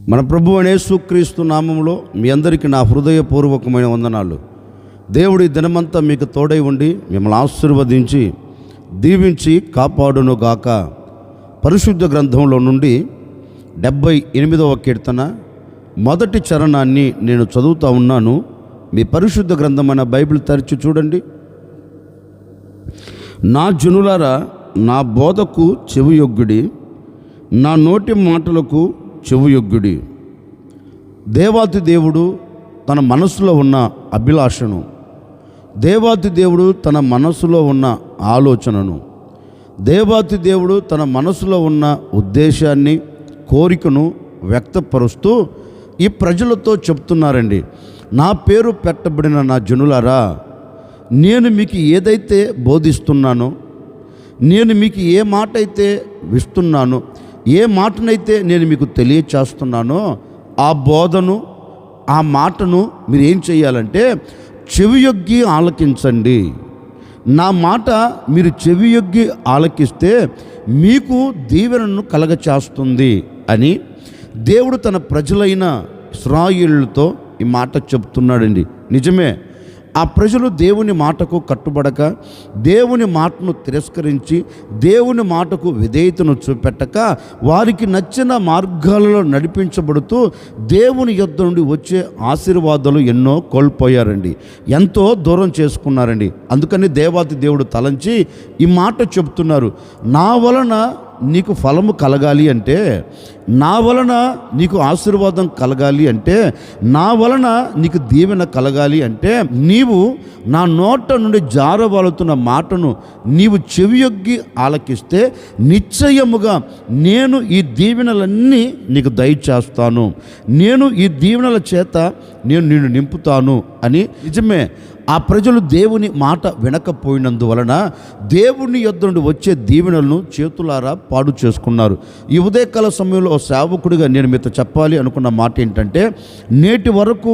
మన ప్రభు అయిన యేసుక్రీస్తు నామములో మీ అందరికీ నా హృదయపూర్వకమైన వందనాలు. దేవుడి దినమంతా మీకు తోడై ఉండి మిమ్మల్ని ఆశీర్వదించి దీవించి కాపాడును గాక. పరిశుద్ధ గ్రంథంలో నుండి 78వ కీర్తన మొదటి చరణాన్ని నేను చదువుతూ ఉన్నాను. మీ పరిశుద్ధ గ్రంథమైన బైబిల్ తెరిచి చూడండి. నా జనులారా, నా బోధకు చెవియొగ్గుడి, నా నోటి మాటలకు చెవియొగ్గుడి. దేవాతి దేవుడు తన మనసులో ఉన్న అభిలాషను, దేవాతి దేవుడు తన మనసులో ఉన్న ఆలోచనను, దేవాతి దేవుడు తన మనసులో ఉన్న ఉద్దేశాన్ని, కోరికను వ్యక్తపరుస్తూ ఈ ప్రజలతో చెప్తున్నారండి. నా పేరు పెట్టబడిన నా జనులారా, నేను మీకు ఏదైతే బోధిస్తున్నానో, నేను మీకు ఏ మాట అయితే ఇస్తున్నానో, ఏ మాటనైతే నేను మీకు తెలియచేస్తున్నానో, ఆ బోధను, ఆ మాటను మీరు ఏం చేయాలంటే చెవియొగ్గి ఆలకించండి. నా మాట మీరు చెవియొగ్గి ఆలకిస్తే మీకు దీవెనను కలగచేస్తుంది అని దేవుడు తన ప్రజలైన ఇశ్రాయేలుతో ఈ మాట చెప్తున్నాడండి. నిజమే, ఆ ప్రజలు దేవుని మాటకు కట్టుబడక, దేవుని మాటను తిరస్కరించి, దేవుని మాటకు విధేయతను చూపెట్టక, వారికి నచ్చిన మార్గాలలో నడిపించబడుతూ దేవుని యొద్ద నుండి వచ్చే ఆశీర్వాదాలు ఎన్నో కోల్పోయారండి, ఎంతో దూరం చేసుకున్నారండి. అందుకని దేవాతి దేవుడు తలంచి ఈ మాట చెప్తున్నారు. నా వలన నీకు ఫలము కలగాలి అంటే, నా వలన నీకు ఆశీర్వాదం కలగాలి అంటే, నా వలన నీకు దీవెన కలగాలి అంటే, నీవు నా నోట నుండి జారవాలుతున్న మాటను నీవు చెవియొగ్గి ఆలకిస్తే నిశ్చయముగా నేను ఈ దీవెనలన్నీ నీకు దయచేస్తాను, నేను ఈ దీవెనల చేత నేను నిన్ను నింపుతాను అని. నిజమే, ఆ ప్రజలు దేవుని మాట వినకపోయినందువలన దేవుని యొద్ద నుండి వచ్చే దీవెనలను చేతులారా పాడు చేసుకున్నారు. ఈ ఉదయకాల సమయంలో సేవకుడిగా నేను మీతో చెప్పాలి అనుకున్న మాట ఏంటంటే, నేటి వరకు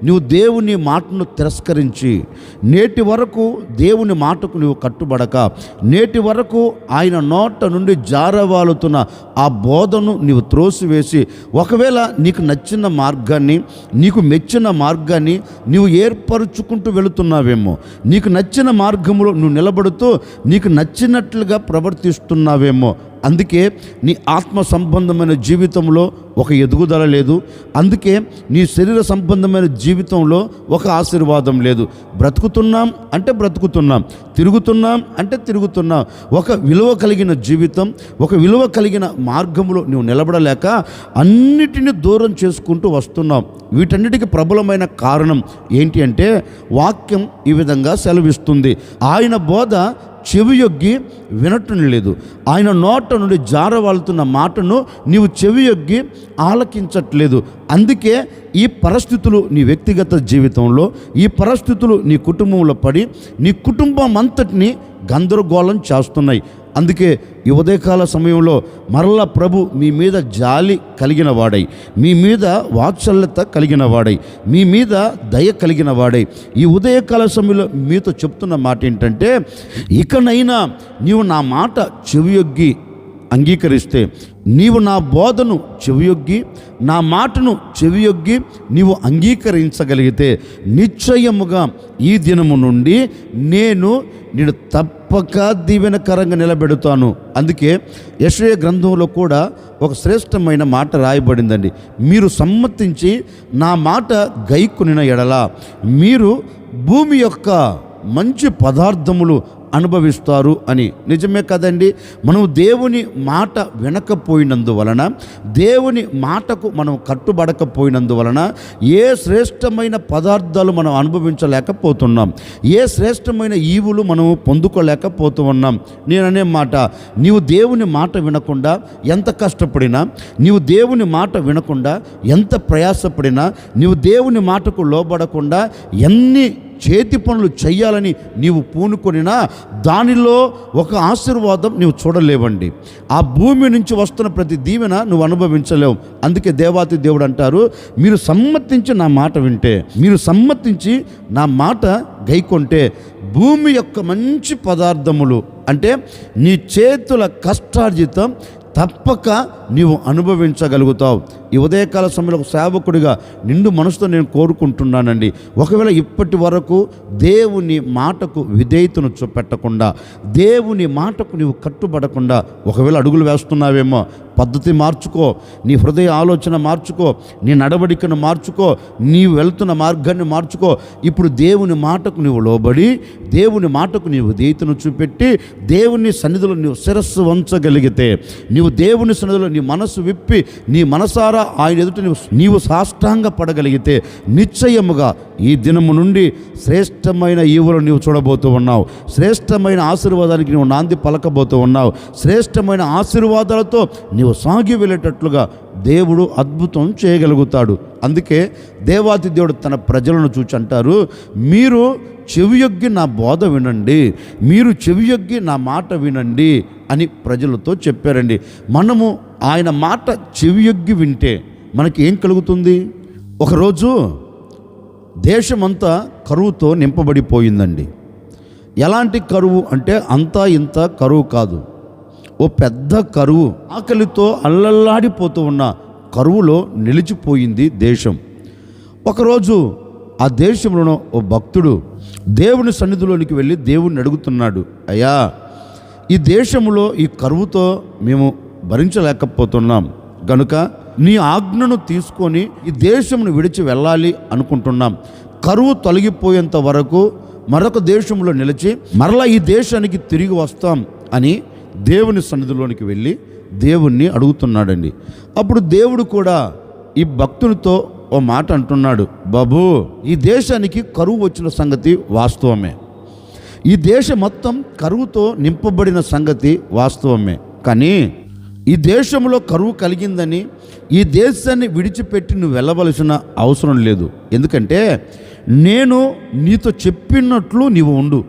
నువ్వు దేవుని మాటను తిరస్కరించి, నేటి వరకు దేవుని మాటకు నువ్వు కట్టుబడక, నేటి వరకు ఆయన నోట నుండి జారవాలుతున్న ఆ బోధను నీవు త్రోసివేసి, ఒకవేళ నీకు నచ్చిన మార్గాన్ని, నీకు మెచ్చిన మార్గాన్ని నీవు ఏర్పరుచుకుంటూ వెళుతున్నావేమో, నీకు నచ్చిన మార్గంలో నువ్వు నిలబడుతూ నీకు నచ్చినట్లుగా ప్రవర్తిస్తున్నావేమో. అందుకే నీ ఆత్మ సంబంధమైన జీవితంలో ఒక ఎదుగుదల లేదు, అందుకే నీ శరీర సంబంధమైన జీవితంలో ఒక ఆశీర్వాదం లేదు. బ్రతుకుతున్నాం అంటే బ్రతుకుతున్నాం, తిరుగుతున్నాం అంటే తిరుగుతున్నాం. ఒక విలువ కలిగిన జీవితం, ఒక విలువ కలిగిన మార్గంలో నువ్వు నిలబడలేక అన్నిటినీ దూరం చేసుకుంటూ వస్తున్నాం. వీటన్నిటికీ ప్రబలమైన కారణం ఏంటి అంటే, వాక్యం ఈ విధంగా సెలవిస్తుంది. ఆయన బోధ చెవియొగ్గి వినటం లేదు, ఆయన నోట నుండి జారవాలుతున్న మాటను నీవు చెవియొగ్గి ఆలకించట్లేదు. అందుకే ఈ పరిస్థితులు నీ వ్యక్తిగత జీవితంలో, ఈ పరిస్థితులు నీ కుటుంబంలో పడి నీ కుటుంబం అంతటిని గందరగోళం చేస్తున్నాయి. అందుకే ఈ ఉదయకాల సమయంలో మరలా ప్రభు మీ మీద జాలి కలిగిన వాడై, మీ మీద వాత్సల్యత కలిగిన వాడై, మీ మీద దయ కలిగిన వాడై ఈ ఉదయకాల సమయంలో మీతో చెప్తున్న మాట ఏంటంటే, ఇకనైనా నీవు నా మాట చెవియొగ్గి అంగీకరిస్తే, నీవు నా బోధను చెవియొగ్గి, నా మాటను చెవియొగ్గి నీవు అంగీకరించగలిగితే, నిశ్చయముగా ఈ దినము నుండి నేను తప్పక దీవెనకరంగా నిలబెడతాను. అందుకే యెషయా గ్రంథంలో కూడా ఒక శ్రేష్టమైన మాట రాయబడిందండి. మీరు సమ్మతించి నా మాట గైకొనిన ఎడల మీరు భూమి యొక్క మంచి పదార్థములు అనుభవిస్తారు అని. నిజమే కదండి, మనం దేవుని మాట వినకపోయినందువలన, దేవుని మాటకు మనం కట్టుబడకపోయినందువలన ఏ శ్రేష్టమైన పదార్థాలు మనం అనుభవించలేకపోతున్నాం, ఏ శ్రేష్టమైన ఈవులు మనం పొందుకోలేకపోతూ ఉన్నాం. నేననే మాట, నీవు దేవుని మాట వినకుండా ఎంత కష్టపడినా, నీవు దేవుని మాట వినకుండా ఎంత ప్రయాసపడినా, నీవు దేవుని మాటకు లోబడకుండా ఎన్ని చేతి పనులు చెయ్యాలని నీవు పూనుకొనినా దానిలో ఒక ఆశీర్వాదం నీవు చూడలేవండి. ఆ భూమి నుంచి వస్తున్న ప్రతి దీవెన నువ్వు అనుభవించలేవు. అందుకే దేవాతి దేవుడు అంటారు, మీరు సమ్మతించి నా మాట వింటే, మీరు సమ్మతించి నా మాట గైకొంటే భూమి యొక్క మంచి పదార్థములు అంటే నీ చేతుల కష్టార్జితం తప్పక నీవు అనుభవించగలుగుతావు. ఈ ఉదయకాల సమయంలో ఒక సేవకుడిగా నిండు మనసుతో నేను కోరుకుంటున్నానండి, ఒకవేళ ఇప్పటి వరకు దేవుని మాటకు విధేయతను చూపెట్టకుండా, దేవుని మాటకు నీవు కట్టుబడకుండా ఒకవేళ అడుగులు వేస్తున్నావేమో, పద్ధతి మార్చుకో, నీ హృదయ ఆలోచన మార్చుకో, నీ నడవడికను మార్చుకో, నీవు వెళ్తున్న మార్గాన్ని మార్చుకో. ఇప్పుడు దేవుని మాటకు నీవు లోబడి, దేవుని మాటకు నీవు విధేయతను చూపెట్టి, దేవుని సన్నిధిలో నీవు శిరస్సు వంచగలిగితే, నీవు దేవుని సన్నిధిలో నీ మనసు విప్పి, నీ మనసారా ఆయన ఎదుట నీవు సాష్టాంగ పడగలిగితే, నిశ్చయముగా ఈ దినము నుండి శ్రేష్టమైన ఈవులను నీవు చూడబోతూ ఉన్నావు. శ్రేష్టమైన ఆశీర్వాదానికి నీవు నాంది పలకబోతూ ఉన్నావు. శ్రేష్టమైన ఆశీర్వాదాలతో నీవు సాగి వెళ్ళేటట్లుగా దేవుడు అద్భుతం చేయగలుగుతాడు. అందుకే దేవాతి దేవుడు తన ప్రజలను చూచి అంటారు, మీరు చెవియొగ్గి నా బోధ వినండి, మీరు చెవియొగ్గి నా మాట వినండి అని ప్రజలతో చెప్పారండి. మనము ఆయన మాట చెవియొగ్గి వింటే మనకి ఏం కలుగుతుంది? ఒకరోజు దేశమంతా కరువుతో నింపబడిపోయిందండి. ఎలాంటి కరువు అంటే అంతా ఇంత కరువు కాదు, ఓ పెద్ద కరువు. ఆకలితో అల్లల్లాడిపోతూ ఉన్న కరువులో నిలిచిపోయింది దేశం. ఒకరోజు ఆ దేశంలోనో ఓ భక్తుడు దేవుని సన్నిధిలోనికి వెళ్ళి దేవుణ్ణి అడుగుతున్నాడు, అయ్యా, ఈ దేశంలో ఈ కరువుతో మేము భరించలేకపోతున్నాం గనుక నీ ఆజ్ఞను తీసుకొని ఈ దేశంను విడిచి వెళ్ళాలి అనుకుంటున్నాం. కరువు తొలగిపోయేంత వరకు మరొక దేశంలో నిలిచి మరలా ఈ దేశానికి తిరిగి వస్తాం అని దేవుని సన్నిధిలోనికి వెళ్ళి దేవుణ్ణి అడుగుతున్నాడండి. అప్పుడు దేవుడు కూడా ఈ భక్తునితో ఓ మాట అంటున్నాడు, బాబు, ఈ దేశానికి కరువు వచ్చిన సంగతి వాస్తవమే, ఈ దేశం మొత్తం కరువుతో నింపబడిన సంగతి వాస్తవమే. కానీ ఈ దేశంలో కరువు కలిగిందని ఈ దేశాన్ని విడిచిపెట్టి నువ్వు వెళ్ళవలసిన అవసరం లేదు. ఎందుకంటే నేను నీతో చెప్పినట్లు నీవు ఉండు,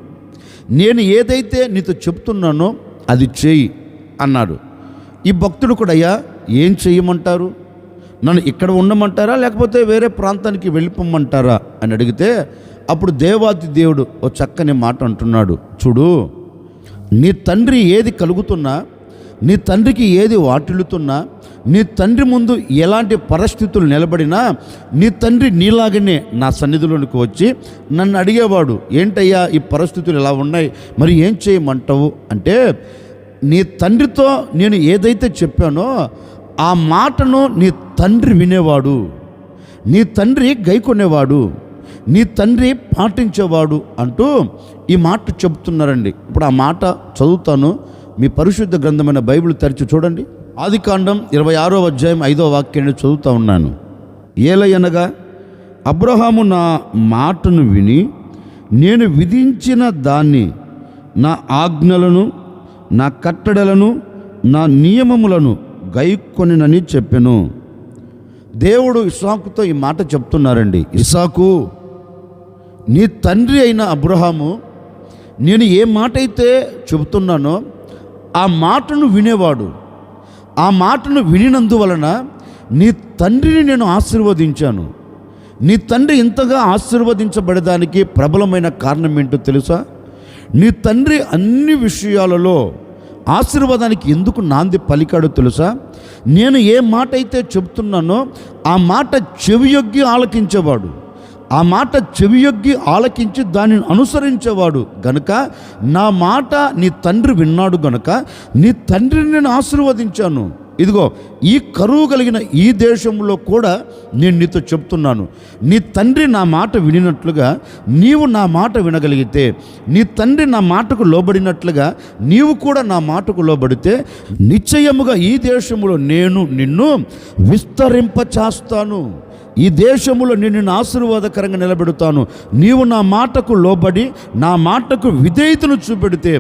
నేను ఏదైతే నీతో చెప్తున్నానో అది చేయి అన్నాడు. ఈ భక్తుడు కూడా, అయ్యా, ఏం చేయమంటారు? నన్ను ఇక్కడ ఉండమంటారా లేకపోతే వేరే ప్రాంతానికి వెళ్ళిపోమంటారా అని అడిగితే, అప్పుడు దేవాతి దేవుడు ఓ చక్కని మాట అంటున్నాడు, చూడు, నీ తండ్రి ఏది కలుగుతున్నా, నీ తండ్రికి ఏది వాటిల్లుతున్నా, నీ తండ్రి ముందు ఎలాంటి పరిస్థితులు నిలబడినా నీ తండ్రి నీలాగనే నా సన్నిధిలోనికి వచ్చి నన్ను అడిగేవాడు, ఏంటయ్యా ఈ పరిస్థితులు ఎలా ఉన్నాయి, మరి ఏం చేయమంటావు అంటే, నీ తండ్రితో నేను ఏదైతే చెప్పానో ఆ మాటను నీ తండ్రి వినేవాడు, నీ తండ్రి గైకొనేవాడు, నీ తండ్రి పాటించేవాడు అంటూ ఈ మాట చెబుతున్నారండి. ఇప్పుడు ఆ మాట చదువుతాను, మీ పరిశుద్ధ గ్రంథమైన బైబిల్ తెరిచి చూడండి. ఆదికాండం 26వ అధ్యాయం 5వ వాక్యాన్ని చదువుతూ ఉన్నాను. ఏలయనగా అబ్రహాము నా మాటను విని నేను విధించిన దాన్ని, నా ఆజ్ఞలను, నా కట్టడలను, నా నియమములను గైకొనినని చెప్పెను. దేవుడు ఇస్సాకుతో ఈ మాట చెప్తున్నారండి, ఇస్సాకు, నీ తండ్రి అయిన అబ్రహాము నేను ఏ మాట అయితే చెబుతున్నానో ఆ మాటను వినేవాడు. ఆ మాటను వినినందువలన నీ తండ్రిని నేను ఆశీర్వదించాను. నీ తండ్రి ఇంతగా ఆశీర్వదించబడడానికి ప్రబలమైన కారణం ఏంటో తెలుసా? నీ తండ్రి అన్ని విషయాలలో ఆశీర్వాదానికి ఎందుకు నాంది పలికాడో తెలుసా? నేను ఏ మాట అయితే చెబుతున్నానో ఆ మాట చెవియొగ్గి ఆలకించేవాడు, ఆ మాట చెవియొగ్గి ఆలకించి దానిని అనుసరించేవాడు గనుక నా మాట నీ తండ్రి విన్నాడు గనుక నీ తండ్రిని నేను ఆశీర్వదించాను. ఇదిగో ఈ కరువు కలిగిన ఈ దేశంలో కూడా నేను నీతో చెప్తున్నాను, నీ తండ్రి నా మాట వినినట్లుగా నీవు నా మాట వినగలిగితే, నీ తండ్రి నా మాటకు లోబడినట్లుగా నీవు కూడా నా మాటకు లోబడితే నిశ్చయముగా ఈ దేశంలో నేను నిన్ను విస్తరింపచేస్తాను. ఈ దేశంలో నిన్ను ఆశీర్వాదకరంగా నిలబెడతాను. నీవు నా మాటకు లోబడి నా మాటకు విధేయతను చూపెడితే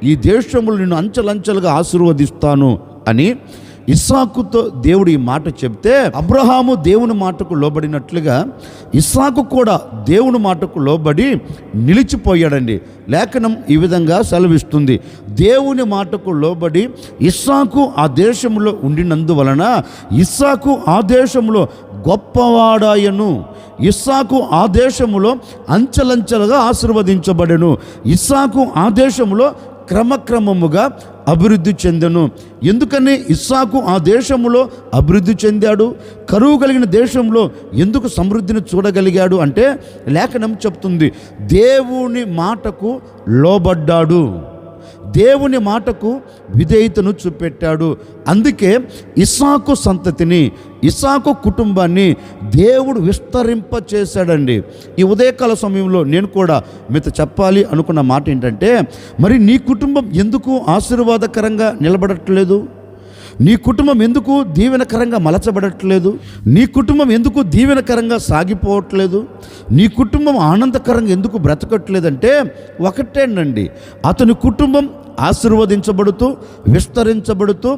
ఈ దేశంలో నిన్ను అంచెలంచెలుగా ఆశీర్వదిస్తాను అని ఇస్సాకుతో దేవుడు ఈ మాట చెప్తే, అబ్రహాము దేవుని మాటకు లోబడినట్లుగా ఇస్సాకు కూడా దేవుని మాటకు లోబడి నిలిచిపోయాడండి. లేఖనం ఈ విధంగా సెలవిస్తుంది, దేవుని మాటకు లోబడి ఇస్సాకు ఆ దేశంలో ఉండినందువలన ఇస్సాకు ఆ దేశంలో గొప్పవాడాయను. ఇస్సాకు ఆ దేశంలో అంచెలంచెలుగా ఆశీర్వదించబడెను. ఇస్సాకు ఆ దేశంలో క్రమక్రమముగా అభివృద్ధి చెందెను. ఎందుకని ఇస్సాకు ఆ దేశంలో అభివృద్ధి చెందాడు? కరువు కలిగిన దేశంలో ఎందుకు సమృద్ధిని చూడగలిగాడు అంటే లేఖనం చెప్తుంది, దేవుని మాటకు లోబడ్డాడు, దేవుని మాటకు విధేయతను చూపెట్టాడు. అందుకే ఇస్సాకు సంతతిని, ఇస్సాకు కుటుంబాన్ని దేవుడు విస్తరింప చేశాడండి. ఈ ఉదయకాల సమయంలో నేను కూడా మీతో చెప్పాలి అనుకున్న మాట ఏంటంటే, మరి నీ కుటుంబం ఎందుకు ఆశీర్వాదకరంగా నిలబడట్లేదు? నీ కుటుంబం ఎందుకు దీవెనకరంగా మలచబడట్లేదు? నీ కుటుంబం ఎందుకు దీవెనకరంగా సాగిపోవట్లేదు? నీ కుటుంబం ఆనందకరంగా ఎందుకు బ్రతకట్లేదంటే ఒకటేనండి, అతని కుటుంబం ఆశీర్వదించబడుతూ విస్తరించబడుతూ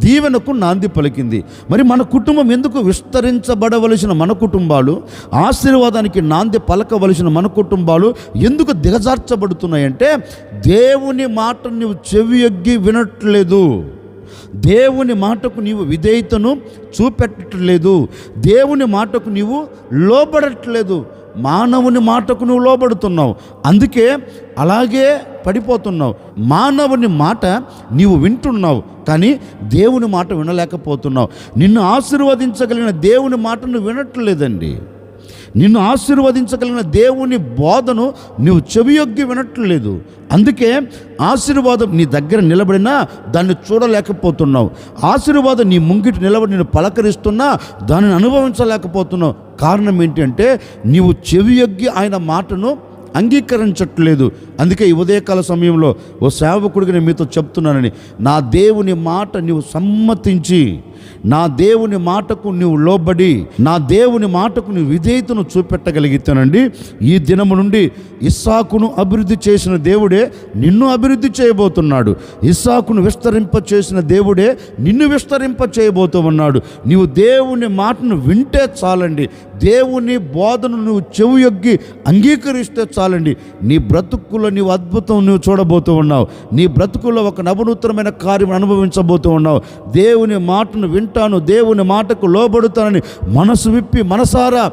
దీవెనకు నాంది పలికింది. మరి మన కుటుంబం ఎందుకు విస్తరించబడవలసిన మన కుటుంబాలు, ఆశీర్వాదానికి నాంది పలకవలసిన మన కుటుంబాలు ఎందుకు దిగజార్చబడుతున్నాయంటే దేవుని మాట నువ్వు చెవియొగ్గి వినట్లేదు, దేవుని మాటకు నీవు విధేయతను చూపెట్టట్లేదు, దేవుని మాటకు నీవు లోబడట్లేదు, మానవుని మాటకు నువ్వు లోబడుతున్నావు, అందుకే అలాగే పడిపోతున్నావు. మానవుని మాట నీవు వింటున్నావు కానీ దేవుని మాట వినలేకపోతున్నావు. నిన్ను ఆశీర్వదించగలిగిన దేవుని మాట నువ్వు వినట్లేదండి. నిన్ను ఆశీర్వదించగలిగిన దేవుని బోధను నువ్వు చెవియొగ్గి వినట్లేదు. అందుకే ఆశీర్వాదం నీ దగ్గర నిలబడినా దాన్ని చూడలేకపోతున్నావు. ఆశీర్వాదం నీ ముంగిటి నిలబడి నేను పలకరిస్తున్నా దానిని అనుభవించలేకపోతున్నావు. కారణం ఏంటంటే నీవు చెవియొగ్గి ఆయన మాటను అంగీకరించట్లేదు. అందుకే ఈ ఉదయకాల సమయంలో ఓ సేవకుడికి నేను మీతో చెప్తున్నానని, నా దేవుని మాట నీవు సమ్మతించి, నా దేవుని మాటకు నీవు లోబడి, నా దేవుని మాటకు నీవు విధేయతను చూపెట్టగలిగితేనండి, ఈ దినము నుండి ఇస్సాకును అభివృద్ధి చేసిన దేవుడే నిన్ను అభివృద్ధి చేయబోతున్నాడు. ఇస్సాకును విస్తరింప చేసిన దేవుడే నిన్ను విస్తరింప చేయబోతూ ఉన్నాడు. నీవు దేవుని మాటను వింటే చాలండి, దేవుని బోధను నువ్వు చెవియొగ్గి అంగీకరిస్తే చాలండి, నీ బ్రతుకుల్లో నీవు అద్భుతం నువ్వు చూడబోతూ ఉన్నావు. నీ బ్రతుకుల్లో ఒక నవనూతనమైన కార్యం అనుభవించబోతూ ఉన్నావు. దేవుని మాటను వింటాను, దేవుని మాటకు లోబడుతానని మనసు విప్పి మనసారా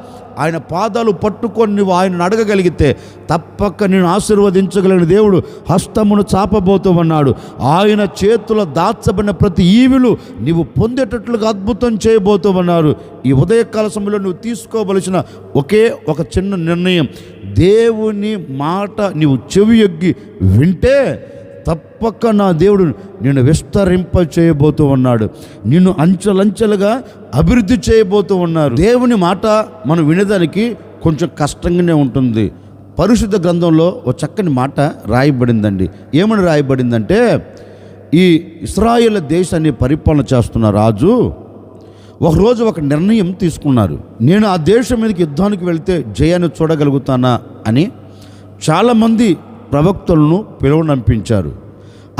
ఆయన పాదాలు పట్టుకొని నువ్వు ఆయనను అడగగలిగితే తప్పక నేను ఆశీర్వదించగలిగిన దేవుడు హస్తమును చాపబోతూ ఉన్నాడు. ఆయన చేతుల దాచబడిన ప్రతి ఈవులు నీవు పొందేటట్లుగా అద్భుతం చేయబోతూ ఉన్నారు. ఈ ఉదయకాల సమయంలో నువ్వు తీసుకోవలసిన ఒకే ఒక చిన్న నిర్ణయం, దేవుని మాట నీవు చెవియొగ్గి వింటే తప్పక నా దేవుడు నిన్ను విస్తరింప చేయబోతూ ఉన్నాడు, నిన్ను అంచెలంచెలుగా అభివృద్ధి చేయబోతూ ఉన్నారు. దేవుని మాట మనం వినేదానికి కొంచెం కష్టంగానే ఉంటుంది. పరిశుద్ధ గ్రంథంలో ఒక చక్కని మాట రాయబడిందండి. ఏమని రాయబడిందంటే, ఈ ఇశ్రాయేలు దేశాన్ని పరిపాలన చేస్తున్న రాజు ఒకరోజు ఒక నిర్ణయం తీసుకున్నారు. నేను ఆ దేశం మీదకి యుద్ధానికి వెళ్తే జయాన్ని చూడగలుగుతానా అని చాలామంది ప్రవక్తలను పిలువనంపించారు.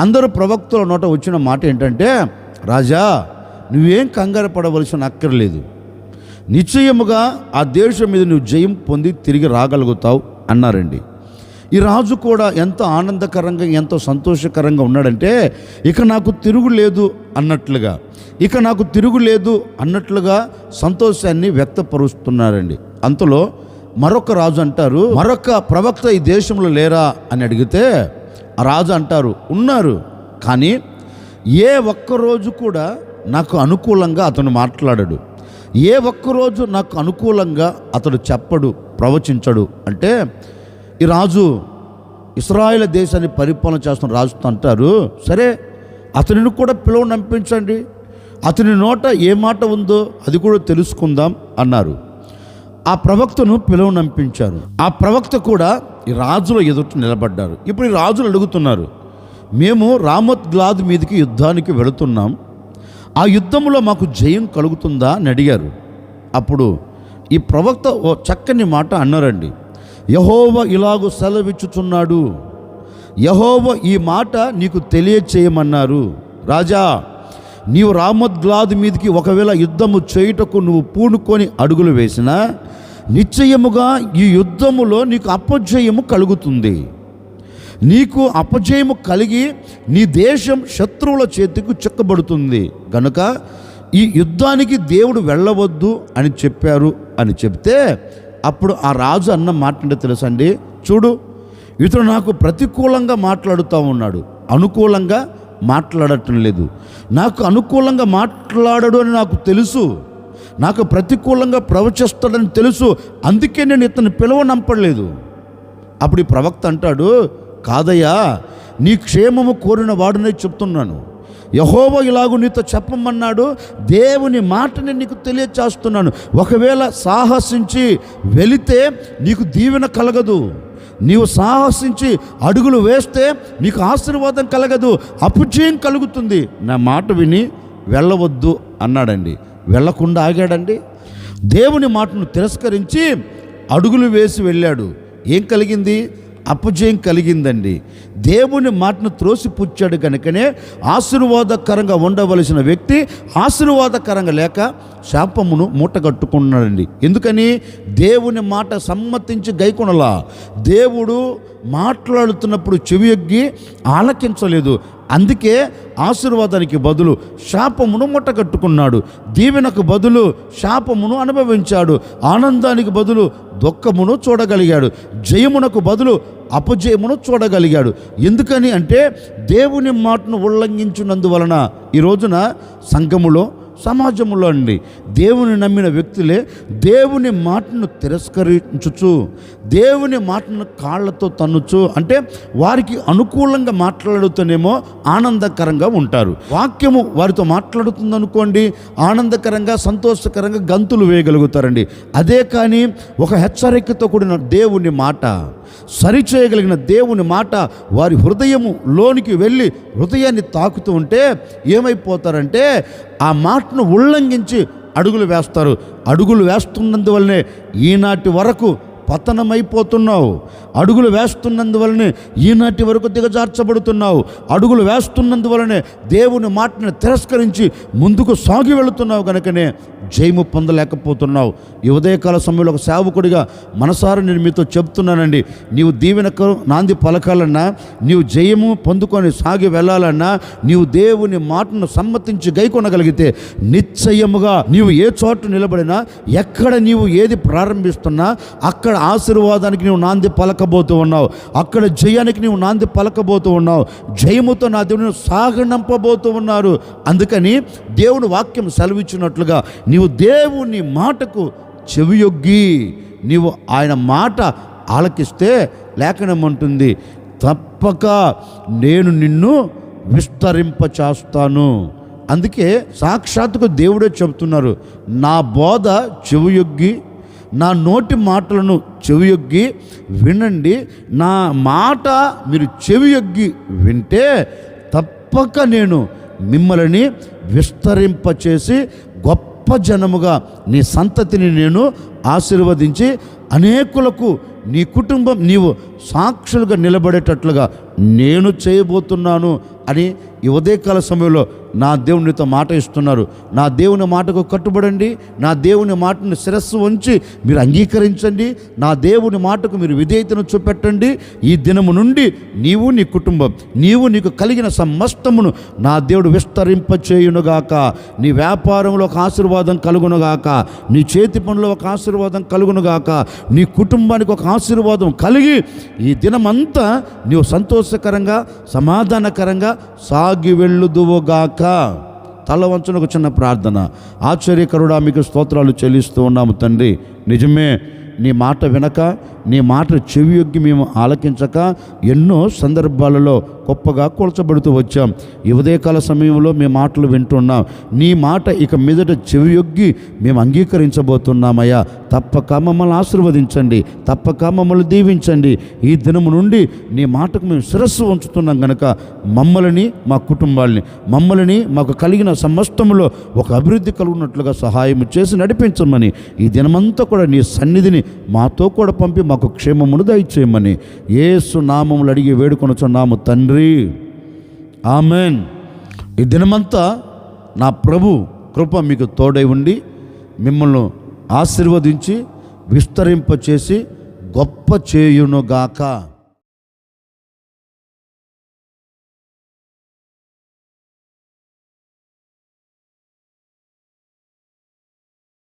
అందరూ ప్రవక్తల నోట వచ్చిన మాట ఏంటంటే, రాజా నువ్వేం కంగారు పడవలసిన అక్కర్లేదు, నిశ్చయముగా ఆ దేశం మీద నువ్వు జయం పొంది తిరిగి రాగలుగుతావు అన్నారండి. ఈ రాజు కూడా ఎంత ఆనందకరంగా ఎంతో సంతోషకరంగా ఉన్నాడంటే, ఇక నాకు తిరుగులేదు అన్నట్లుగా, ఇక నాకు తిరుగులేదు అన్నట్లుగా సంతోషాన్ని వ్యక్తపరుస్తున్నారండి. అంతలో మరొక రాజు అంటారు, మరొక ప్రవక్త ఈ దేశంలో లేరా అని అడిగితే ఆ రాజు అంటారు, ఉన్నారు, కానీ ఏ ఒక్కరోజు కూడా నాకు అనుకూలంగా అతను మాట్లాడడు, ఏ ఒక్కరోజు నాకు అనుకూలంగా అతడు చెప్పడు, ప్రవచించడు. అంటే ఈ రాజు ఇశ్రాయేలు దేశాన్ని పరిపాలన చేస్తున్న రాజుతో అంటారు, సరే అతనిని కూడా పిలువనంపించండి, అతని నోట ఏ మాట ఉందో అది కూడా తెలుసుకుందాం అన్నారు. ఆ ప్రవక్తను పిలువనంపించారు. ఆ ప్రవక్త కూడా ఈ రాజుల ఎదుట నిలబడ్డారు. ఇప్పుడు ఈ రాజులు అడుగుతున్నారు, మేము రామోత్ గిలాదు మీదకి యుద్ధానికి వెళుతున్నాం, ఆ యుద్ధంలో మాకు జయం కలుగుతుందా అని అడిగారు. అప్పుడు ఈ ప్రవక్త ఓ చక్కని మాట అన్నారండి, యెహోవా ఇలాగూ సెలవిచ్చుచున్నాడు, యెహోవా ఈ మాట నీకు తెలియచేయమన్నారు, రాజా నీవు రామోత్ గిలాదు మీదకి ఒకవేళ యుద్ధము చేయుటకు నువ్వు పూనుకొని అడుగులు వేసినా నిశ్చయముగా ఈ యుద్ధములో నీకు అపజయము కలుగుతుంది, నీకు అపజయము కలిగి నీ దేశం శత్రువుల చేతికి చిక్కబడుతుంది, గనుక ఈ యుద్ధానికి దేవుడు వెళ్ళవద్దు అని చెప్పారు అని చెప్తే, అప్పుడు ఆ రాజు అన్న మాట ఏంటో తెలుసండి, చూడు ఇతడు నాకు ప్రతికూలంగా మాట్లాడుతూ ఉన్నాడు, అనుకూలంగా మాట్లాడటం లేదు. నాకు అనుకూలంగా మాట్లాడడు అని నాకు తెలుసు, నాకు ప్రతికూలంగా ప్రవచిస్తాడని తెలుసు, అందుకే నేను ఇతను పిలవనంపలేదు. అప్పుడు ఈ ప్రవక్త అంటాడు, కాదయ్యా, నీ క్షేమము కోరిన వాడునే చెప్తున్నాను. యెహోవా ఇలాగూ నీతో చెప్పమన్నాడు, దేవుని మాటని నీకు తెలియచేస్తున్నాను. ఒకవేళ సాహసించి వెళితే నీకు దీవెన కలగదు, నీవు సాహసించి అడుగులు వేస్తే నీకు ఆశీర్వాదం కలగదు, అపజయం కలుగుతుంది. నా మాట విని వెళ్ళవద్దు అన్నాడండి. వెళ్ళకుండా ఆగాడండి. దేవుని మాటను తిరస్కరించి అడుగులు వేసి వెళ్ళాడు. ఏం కలిగింది? అపజయం కలిగిందండి. దేవుని మాటను త్రోసిపుచ్చాడు కనుకనే ఆశీర్వాదకరంగా ఉండవలసిన వ్యక్తి ఆశీర్వాదకరంగా లేక శాపమును మూటగట్టుకున్నాడండి. ఎందుకని? దేవుని మాట సమ్మతించి గైకొనలా. దేవుడు మాట్లాడుతున్నప్పుడు చెవియొగ్గి ఆలకించలేదు. అందుకే ఆశీర్వాదానికి బదులు శాపమును మూటగట్టుకున్నాడు. దీవెనకు బదులు శాపమును అనుభవించాడు. ఆనందానికి బదులు దుఃఖమును చూడగలిగాడు. జయమునకు బదులు అపజయమును చూడగలిగాడు. ఎందుకని అంటే దేవుని మాటను ఉల్లంఘించినందువలన ఈ రోజున సంఘములో, సమాజంలో అండి దేవుని నమ్మిన వ్యక్తులే దేవుని మాటను తిరస్కరించుచు, దేవుని మాటను కాళ్ళతో తన్నుచు, అంటే వారికి అనుకూలంగా మాట్లాడుతూనేమో ఆనందకరంగా ఉంటారు. వాక్యము వారితో మాట్లాడుతుంది అనుకోండి, ఆనందకరంగా సంతోషకరంగా గంతులు వేయగలుగుతారండి. అదే కానీ ఒక హెచ్చరికతో కూడిన దేవుని మాట, సరిచేయగలిగిన దేవుని మాట వారి హృదయము లోనికి వెళ్ళి హృదయాన్ని తాకుతూ ఉంటే ఏమైపోతారంటే ఆ మాటను ఉల్లంఘించి అడుగులు వేస్తారు. అడుగులు వేస్తున్నందువల్లనే ఈనాటి వరకు పతనమైపోతున్నావు. అడుగులు వేస్తున్నందువలనే ఈనాటి వరకు దిగజార్చబడుతున్నావు. అడుగులు వేస్తున్నందువలనే దేవుని మాటను తిరస్కరించి ముందుకు సాగి వెళుతున్నావు కనుకనే జయము పొందలేకపోతున్నావు. ఈ ఉదయకాల సమయంలో ఒక సేవకుడిగా మనసారా నేను మీతో చెప్తున్నానండి, నీవు దీవెనకు నాంది పలకాలన్నా, నీవు జయము పొందుకొని సాగి వెళ్ళాలన్నా, నీవు దేవుని మాటను సమ్మతించి గైకొనగలిగితే నిశ్చయముగా నీవు ఏ చోటు నిలబడినా, ఎక్కడ నీవు ఏది ప్రారంభిస్తున్నా అక్కడ ఆశీర్వాదానికి నీవు నాంది పలకబోతూ ఉన్నావు. అక్కడ జయానికి నీవు నాంది పలకబోతూ ఉన్నావు. జయముతో నా దేవుని సాగనంపబోతూ ఉన్నారు. అందుకని దేవుని వాక్యం సెలవిచ్చినట్లుగా నీవు దేవుని మాటకు చెవియొగ్గి నీవు ఆయన మాట ఆలకిస్తే లేఖనమంటుంది, తప్పక నేను నిన్ను విస్తరింపచేస్తాను. అందుకే సాక్షాత్తుగా దేవుడే చెబుతున్నారు, నా బోధ చెవియొగ్గి, నా నోటి మాటలను చెవియొగ్గి వినండి. నా మాట మీరు చెవియొగ్గి వింటే తప్పక నేను మిమ్మల్ని విస్తరింపచేసి గొప్ప జనముగా నీ సంతతిని నేను ఆశీర్వదించి అనేకులకు నీ కుటుంబం నీవు సాక్షులుగా నిలబడేటట్లుగా నేను చేయబోతున్నాను అని ఈ ఉదయకాల సమయంలో నా దేవునితో మాట ఇస్తున్నారు. నా దేవుని మాటకు కట్టుబడండి. నా దేవుని మాటను శిరస్సు ఉంచి మీరు అంగీకరించండి. నా దేవుని మాటకు మీరు విధేయతను చూపెట్టండి. ఈ దినము నుండి నీవు, నీ కుటుంబం, నీవు నీకు కలిగిన సమస్తమును నా దేవుడు విస్తరింపచేయునుగాక. నీ వ్యాపారంలో ఒక ఆశీర్వాదం కలుగునుగాక, నీ చేతి పనులో ఒక ఆశీర్వాదం కలుగునుగాక, నీ కుటుంబానికి ఒక ఆశీర్వాదం కలిగి ఈ దినమంతా నీవు సంతోషకరంగా సమాధానకరంగా సాగి వెళ్ళుదువుగాక. తల వంచున ఒక చిన్న ప్రార్థన. ఆశ్చర్యకరుడా మీకు స్తోత్రాలు చెల్లిస్తూ ఉన్నాము తండ్రి. నిజమే, నీ మాట వినక, నీ మాట చెవియొగ్గి మేము ఆలకించక ఎన్నో సందర్భాలలో గొప్పగా కూల్చబడుతూ వచ్చాం. ఈ ఉదయకాల సమయంలో మేము మాటలు వింటున్నాం. నీ మాట ఇక మీదట చెవియొగ్గి మేము అంగీకరించబోతున్నామయ్యా. తప్పక మమ్మల్ని ఆశీర్వదించండి, తప్పక మమ్మల్ని దీవించండి. ఈ దినము నుండి నీ మాటకు మేము శిరస్సు ఉంచుతున్నాం కనుక మమ్మల్ని, మా కుటుంబాలని, మమ్మల్ని మాకు కలిగిన సమస్తములో ఒక అభివృద్ధి కలుగునట్లుగా సహాయం చేసి నడిపించమని, ఈ దినమంతా కూడా నీ సన్నిధిని మాతో కూడా పంపి మాకు క్షేమమును దయచేయమని యేసు నామములు అడిగి వేడుకొనుచున్నాము తండ్రి, ఆమెన్. ఈ దినమంతా నా ప్రభు కృప మీకు తోడై ఉండి మిమ్మల్ని ఆశీర్వదించి విస్తరింపచేసి గొప్ప చేయునుగాక.